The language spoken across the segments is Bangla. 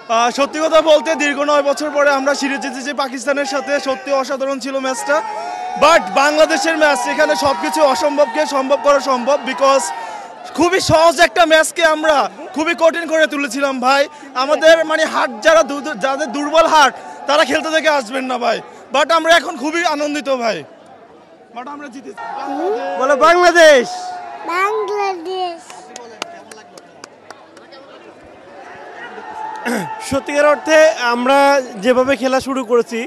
সত্যি কথা বলতে দীর্ঘ 9 বছর পরে আমরা সিরিজ জিতেছি পাকিস্তানের সাথে, সত্যি অসাধারণ ছিল ম্যাচটা। বাট বাংলাদেশের ম্যাচ, এখানে সবকিছু অসম্ভবকে সম্ভব করা সম্ভব, বিকজ খুবই সহজ একটা ম্যাচকে আমরা খুবই কঠিন করে তুলেছিলাম ভাই। আমাদের মানে হার্ট যাদের দুর্বল হার্ট তারা খেলতে থেকে আসবেন না ভাই। বাট আমরা এখন খুবই আনন্দিত ভাই, বাট আমরা জিতেছি। বলো বাংলাদেশ। বাংলাদেশ সত্যিকার অর্থে আমরা যেভাবে খেলা শুরু করেছি,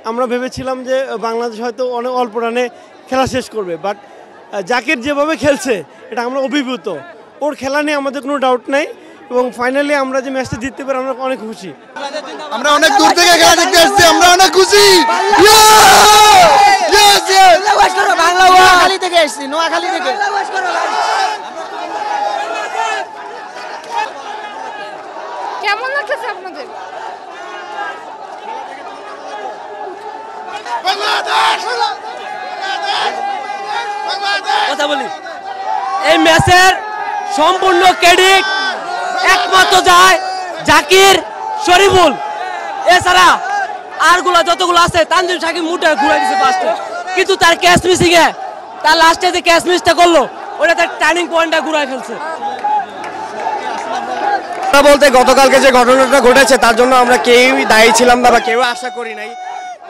আমরা ভেবেছিলাম যে বাংলাদেশ হয়তো অনেক অল্প রানে খেলা শেষ করবে, বাট জাকির যেভাবে খেলছে এটা আমরা অভিভূত। ওর খেলা নিয়ে আমাদের কোনো ডাউট নাই, এবং ফাইনালি আমরা যে ম্যাচটা জিততে পারি আমরা অনেক খুশি। আমরা অনেক দূর থেকে খেলা দেখতে আসছি, আমরা অনেক খুশি। নোয়াখালী থেকে এসেছি, নোয়াখালী থেকে। কেমন লাগতেছে আপনাদের? কথা বলি, এই ম্যাচের সম্পূর্ণ ক্রেডিট একমাত্র যায় জাকির, শরীফুল, এছাড়া আরগুলো যতগুলো আছে তানজিম সাকিব মুঠে ঘুরে দিচ্ছে ফার্স্টে, কিন্তু তার ক্যাচ মিসিং এ, তার লাস্টে যে ক্যাচ মিসটা করলো ওটা তার টার্নিং পয়েন্টটা ঘুরায় ফেলছে। বলতে গতকালকে যে ঘটনাটা ঘটেছে তার জন্য আমরা কেউই দায়ী ছিলাম না বা কেউ আশা করি নাই,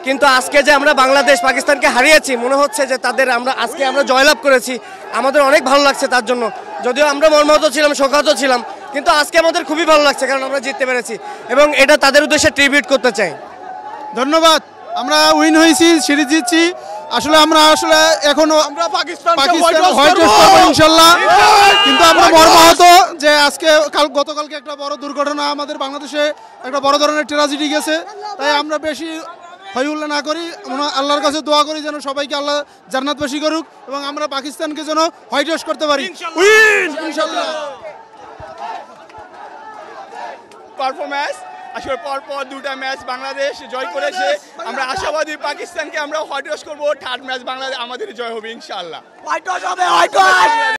কিন্তু আজকে যে আমরা বাংলাদেশ পাকিস্তানকে হারিয়েছি, মনে হচ্ছে যে তাদের আজকে আমরা জয়লাভ করেছি, আমাদের অনেক ভালো লাগছে তার জন্য। যদিও আমরা মর্মাহত ছিলাম, শোকাহত ছিলাম, কিন্তু আজকে আমাদের খুবই ভালো লাগছে কারণ আমরা জিততে পেরেছি, এবং এটা তাদের উদ্দেশ্যে ট্রিবিউট করতে চাই। ধন্যবাদ। আমরা উইন হয়েছি, সিরিজ জিতছি। আমরা এখনো পাকিস্তানকে হোয়াইট ওয়াশ করব ইনশাআল্লাহ, কিন্তু আমরা মর্মাহত যে গতকালকে একটা বড় দুর্ঘটনা আমাদের বাংলাদেশে একটা বড় ধরনের ট্র্যাজেডি গেছে, তাই আমরা বেশি হইহুল্লা না করি, আল্লাহর কাছে দোয়া করি যেন সবাইকে আল্লাহ জান্নাতবাসী করুক এবং আমরা পাকিস্তানকে যেন হোয়াইট ওয়াশ করতে পারি। উইন ইনশাআল্লাহ। পারফরম্যান্স আসলে পরপর দুটা ম্যাচ বাংলাদেশ জয় করেছে, আমরা আশাবাদী পাকিস্তানকে আমরা হোয়াইট ওয়াশ করবো। থার্ড ম্যাচ বাংলাদেশ আমাদের জয় হবে ইনশাআল্লাহ।